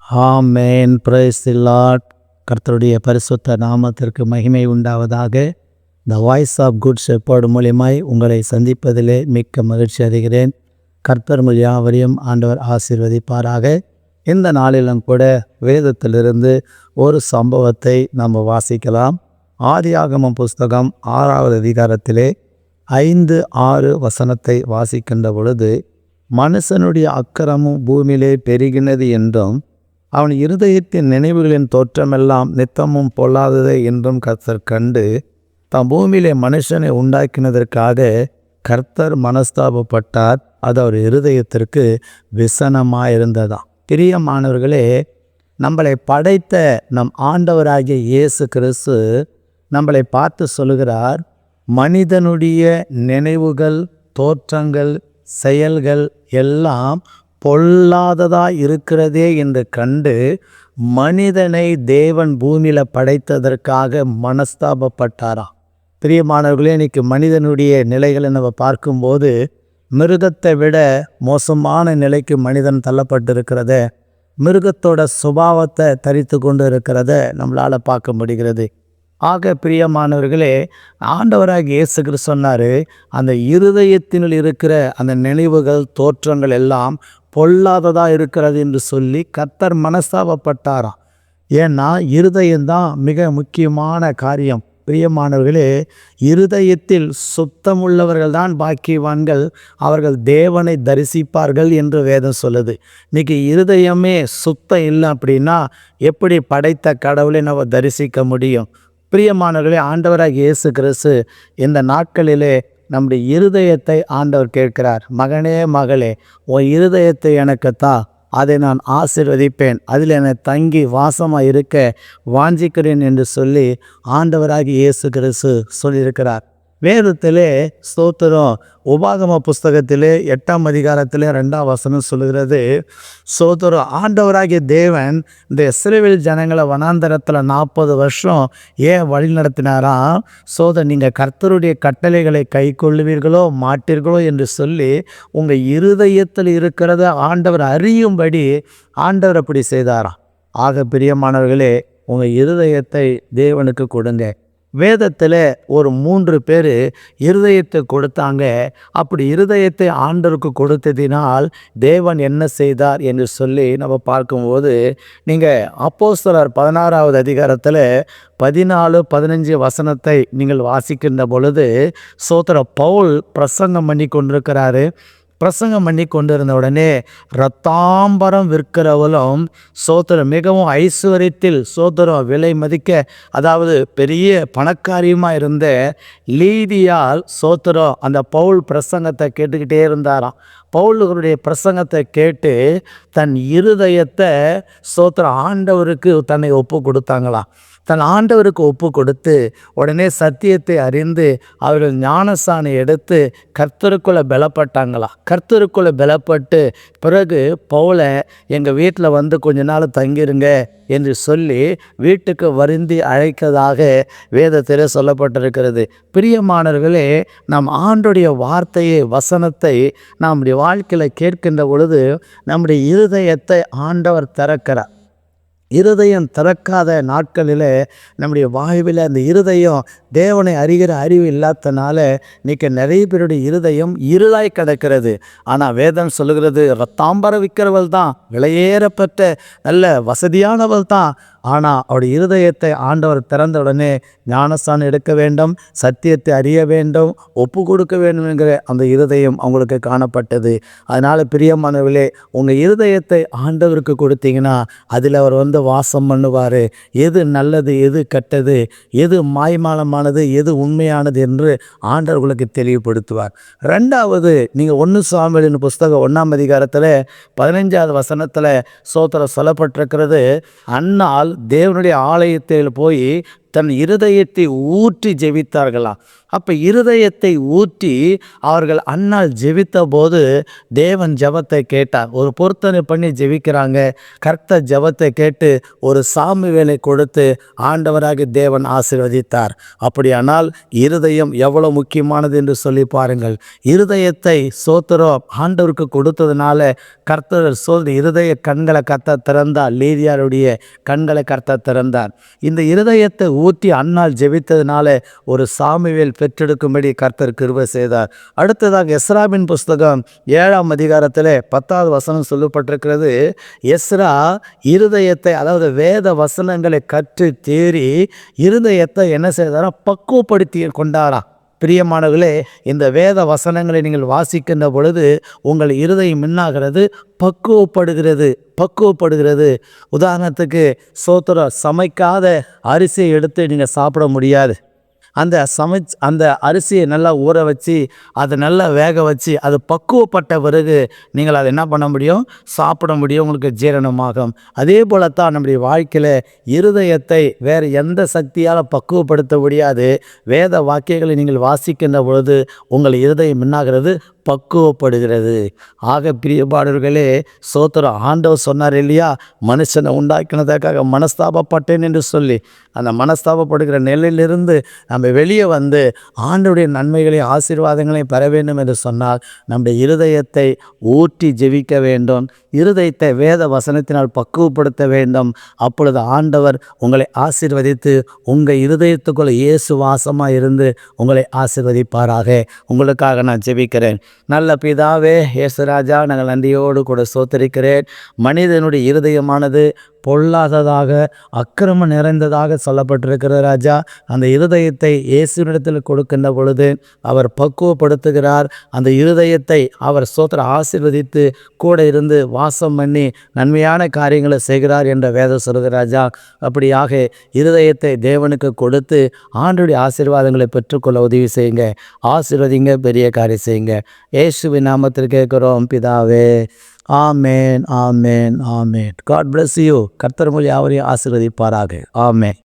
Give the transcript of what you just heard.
Amen. Praise the Lord. கர்த்தருடைய பரிசுத்த நாமத்திற்கு மகிமை உண்டாவதாக. The voice of good shepherd மூலியமாய் உங்களை சந்திப்பதிலே மிக்க மகிழ்ச்சி அடைகிறேன். கர்த்தர் யாவரையும் ஆண்டவர் ஆசீர்வதிப்பாராக. இந்த நாளிலும் கூட வேதத்திலிருந்து ஒரு சம்பவத்தை நாம் வாசிக்கலாம். ஆதியாகமம் புஸ்தகம் 6வது அதிகாரத்திலே 5-6 வசனத்தை வாசிக்கின்ற பொழுது, மனுஷனுடைய அக்கிரமம் பூமியிலே பெருகினது என்றும் அவன் இருதயத்தின் நினைவுகளின் தோற்றமெல்லாம் நித்தமும் பொல்லாதது என்றும் கர்த்தர் கண்டு, தாம் பூமியிலே மனுஷனை உண்டாக்கினதற்காக கர்த்தர் மனஸ்தாபப்பட்டார். அது அவர் இருதயத்திற்கு விசனமாயிருந்ததாம். பிரியமானவர்களே, நம்மளை படைத்த நம் ஆண்டவராகிய இயேசு கிறிஸ்து நம்மளை பார்த்து சொல்லுகிறார், மனிதனுடைய நினைவுகள், தோற்றங்கள், செயல்கள் எல்லாம் பொல்லாததாய் இருக்கிறதே என்று கண்டு மனிதனை தேவன் பூமியில் படைத்ததற்காக மனஸ்தாபப்பட்டாராம். பிரியமானவர்களே, இன்னைக்கு மனிதனுடைய நிலைகளை நம்ம பார்க்கும்போது மிருகத்தை விட மோசமான நிலைக்கு மனிதன் தள்ளப்பட்டிருக்கிறத, மிருகத்தோட சுபாவத்தை தரித்து கொண்டு இருக்கிறத நம்மளால் பார்க்க முடிகிறது. ஆக பிரியமானவர்களே, ஆண்டவராக இயேசு கிறிஸ்து சொன்னார், அந்த இருதயத்தினுள் இருக்கிற அந்த நினைவுகள், தோற்றங்கள் எல்லாம் பொல்லாததாக இருக்கிறது என்று சொல்லி கர்த்தர் மனஸ்தாபப்பட்டாராம். ஏன்னா இருதயம்தான் மிக முக்கியமான காரியம். பிரியமானவர்களே, இருதயத்தில் சுத்தமுள்ளவர்கள் தான் பாக்கியவான்கள், அவர்கள் தேவனை தரிசிப்பார்கள் என்று வேதம் சொல்லுது. இன்னைக்கு இருதயமே சுத்தம் இல்லை அப்படின்னா எப்படி படைத்த கடவுளை நம்ம தரிசிக்க முடியும்? பிரியமானவர்களே, ஆண்டவராக இயேசு கிறிஸ்து இந்த நாட்களிலே நம்முடைய இருதயத்தை ஆண்டவர் கேட்கிறார். மகனே மகளே, உன் இருதயத்தை எனக்கு தா, அதை நான் ஆசீர்வதிப்பேன், அதில் என்னை தங்கி வாசமாக இருக்க வாஞ்சிக்கிறேன் என்று சொல்லி ஆண்டவராகி இயேசு கிறிஸ்து சொல்லியிருக்கிறார். வேதத்திலே ஸ்தோத்திரம், உபாகம புஸ்தகத்திலே 8ஆம் அதிகாரத்திலே 2ஆம் வசனம் சொல்லுகிறது, ஸ்தோத்திரம், ஆண்டவராகிய தேவன் இந்த இஸ்ரவேல் ஜனங்களை வனாந்தரத்தில் 40 வருஷம் ஏன் வழி நடத்தினாராம்? நீங்கள் கர்த்தருடைய கட்டளைகளை கை கொள்ளுவீர்களோ மாட்டீர்களோ என்று சொல்லி உங்கள் இருதயத்தில் இருக்கிறத ஆண்டவர் அறியும்படி ஆண்டவர் அப்படி செய்தாராம். ஆக பிரியமானவர்களே, உங்கள் இருதயத்தை தேவனுக்கு கொடுங்க. வேதத்தில் ஒரு 3 பேர் இருதயத்தை கொடுத்தாங்க. அப்படி இருதயத்தை ஆண்டவருக்கு கொடுத்ததினால் தேவன் என்ன செய்தார் என்று சொல்லி நம்ம பார்க்கும்போது, நீங்கள் அப்போஸ்தலர் 16வது அதிகாரத்தில் 14-15 வசனத்தை நீங்கள் வாசிக்கின்ற பொழுது, பவுல் பிரசங்கம் பண்ணி கொண்டிருக்கிறாரு. பிரசங்கம் பண்ணி கொண்டிருந்த உடனே ரத்தாம்பரம் விற்கிறவளும் மிகவும் ஐஸ்வர்யத்தில் விலை மதிக்க, அதாவது பெரிய பணக்காரியுமாக இருந்த லீதியால் அந்த பவுல் பிரசங்கத்தை கேட்டுக்கிட்டே இருந்தாராம். பவுலுடைய பிரசங்கத்தை கேட்டு தன் இருதயத்தை ஆண்டவருக்கு தன்னை ஒப்பு கொடுத்தாங்களாம். தன் ஆண்டவருக்கு ஒப்பு கொடுத்து உடனே சத்தியத்தை அறிந்து அவர்கள் ஞானசானை எடுத்து கர்த்தருக்குள்ளே பலப்பட்டாங்களா. கர்த்தருக்குள்ளே பலப்பட்டு பிறகு பவுலை எங்கள் வீட்டில் வந்து கொஞ்ச நாள் தங்கிருங்க என்று சொல்லி வீட்டுக்கு வருந்தி அழைக்கதாக வேதத்திலே சொல்லப்பட்டிருக்கிறது. பிரியமானவர்களே, நம் ஆண்டுடைய வார்த்தையை, வசனத்தை நம்முடைய வாழ்க்கையில் கேட்கின்ற பொழுது நம்முடைய இருதயத்தை ஆண்டவர் திறக்கிறார். இருதயம் திறக்காத நாட்களில் நம்முடைய வாழ்வில் அந்த இருதயம் தேவனை அறிகிற அறிவு இல்லாதனால இன்றைக்கி நிறைய பேருடைய இருதயம் இருளாய் கிடக்கிறது. ஆனால் வேதம் சொல்லுகிறது, ரத்தாம்பரம் விற்கிறவள் தான், விலையேறப்பட்ட நல்ல வசதியானவள் தான், ஆனால் அவருடைய இருதயத்தை ஆண்டவர் திறந்த உடனே ஞானஸ்தானம் எடுக்க வேண்டும், சத்தியத்தை அறிய வேண்டும், ஒப்பு கொடுக்க வேண்டும் என்கிற அந்த இருதயம் அவங்களுக்கு காணப்பட்டது. அதனால் பிரியமானவர்களே, உங்கள் இருதயத்தை ஆண்டவருக்கு கொடுத்தீங்கன்னா அதில் அவர் வந்து வாசம் பண்ணுவார். எது நல்லது, எது கெட்டது, எது மாய்மாலமானது, எது உண்மையானது என்று ஆண்டவர் உங்களுக்கு தெளிவுபடுத்துவார். 2வது, நீங்கள் 1 சாமுவேலின் புஸ்தகம் 1ஆம் அதிகாரத்தில் 15வது வசனத்தில் சொல்லப்பட்டிருக்கிறது, அன்னால் தேவனுடைய ஆலயத்தில் போய் தன் இருதயத்தை ஊற்றி ஜெபித்தார்களாம். அப்போ இருதயத்தை ஊற்றி அவர்கள் அன்னாள் ஜெபித்த போது தேவன் ஜெபத்தை கேட்டார். ஒரு பொருத்தனை பண்ணி ஜெபிக்கிறாங்க. கர்த்தர் ஜெபத்தை கேட்டு ஒரு சாமுவேலை கொடுத்து ஆண்டவராகிய தேவன் ஆசீர்வதித்தார். அப்படியானால் இருதயம் எவ்வளோ முக்கியமானது என்று சொல்லி பாருங்கள். இருதயத்தை சோத்திரம் ஆண்டவருக்கு கொடுத்ததுனால கர்த்தர் இருதய கண்களை கர்த்தர் திறந்தார். லேவியாருடைய கண்களை கர்த்தர் திறந்தார். இந்த இருதயத்தை ஊற்றி அன்னாள் ஜெபித்ததுனால ஒரு சாமுவேல் பெற்றெடுக்கும்படி கர்த்தர் கிருபை செய்தார். அடுத்ததாக எஸ்ராவின் புஸ்தகம் 7ஆம் அதிகாரத்தில் 10வது வசனம் சொல்லப்பட்டிருக்கிறது. எஸ்ரா இருதயத்தை, அதாவது வேத வசனங்களை கற்று தேறி இருதயத்தை என்ன செய்தாரா? பக்குவப்படுத்தி கொண்டாரா. பிரியமானவர்களே, இந்த வேத வசனங்களை நீங்கள் வாசிக்கின்ற பொழுது உங்கள் இருதயம் என்னாகிறது? பக்குவப்படுகிறது. உதாரணத்துக்கு சமைக்காத அரிசியை எடுத்து நீங்கள் சாப்பிட முடியாது. அந்த அரிசியை நல்லா ஊற வச்சு அதை நல்லா வேக வச்சு அது பக்குவப்பட்ட பிறகு நீங்கள் அதை என்ன பண்ண முடியும்? சாப்பிட முடியும். உங்களுக்கு ஜீரணமாகும். அதே போலத்தான் நம்முடைய வாழ்க்கையில் இருதயத்தை வேறு எந்த சக்தியால் பக்குவப்படுத்த முடியாது. வேத வாக்கியங்களை நீங்கள் வாசிக்கின்ற பொழுது உங்கள் இருதயம் என்னாகிறது? பக்குவப்படுகிறது. ஆக பிரியப்பாளர்களே, ஆண்டவர் சொன்னார் இல்லையா, மனுஷனை உண்டாக்கினதற்காக மனஸ்தாபப்பட்டேன் என்று சொல்லி, அந்த மனஸ்தாபப்படுகிற நிலையிலிருந்து நம்ம வெளியே வந்து ஆண்டவருடைய நன்மைகளையும் ஆசீர்வாதங்களையும் பெற வேண்டும் என்று சொன்னால் நம்முடைய இருதயத்தை ஊற்றி ஜெபிக்க வேண்டும். இருதயத்தை வேத வசனத்தினால் பக்குவப்படுத்த வேண்டும். அப்பொழுது ஆண்டவர் உங்களை ஆசீர்வதித்து உங்கள் இருதயத்துக்குள்ள இயேசு வாசமாக இருந்து உங்களை ஆசீர்வதிப்பாராக. உங்களுக்காக நான் ஜெபிக்கிறேன். நல்ல பிதாவே, இயேசு ராஜா, நாங்கள் நன்றியோடு கூட ஸ்தோத்திரிக்கிறேன். மனிதனுடைய இருதயமானது பொல்லாததாக அக்கிரம நிறைந்ததாக சொல்லப்பட்டிருக்கிறது ராஜா. அந்த இருதயத்தை இயேசுவினிடத்தில் கொடுக்கின்ற பொழுது அவர் பக்குவப்படுத்துகிறார். அந்த இருதயத்தை அவர் ஆசீர்வதித்து கூட இருந்து வாசம் பண்ணி நன்மையான காரியங்களை செய்கிறார் என்ற வேதம் சொல்லுகிற ராஜா. அப்படியாக இருதயத்தை தேவனுக்கு கொடுத்து ஆண்டவருடைய ஆசீர்வாதங்களை பெற்றுக்கொள்ள உதவி செய்யுங்க. ஆசீர்வதிங்க, பெரிய காரியம் செய்யுங்க. இயேசுவின் நாமத்தில் கேட்கிறோம் பிதாவே. ஆமேன், ஆமேன், ஆமேன். God bless you. கர்த்தர் மூலம் யாவரையும் ஆசீர்வதிப்பாராக. ஆமேன்.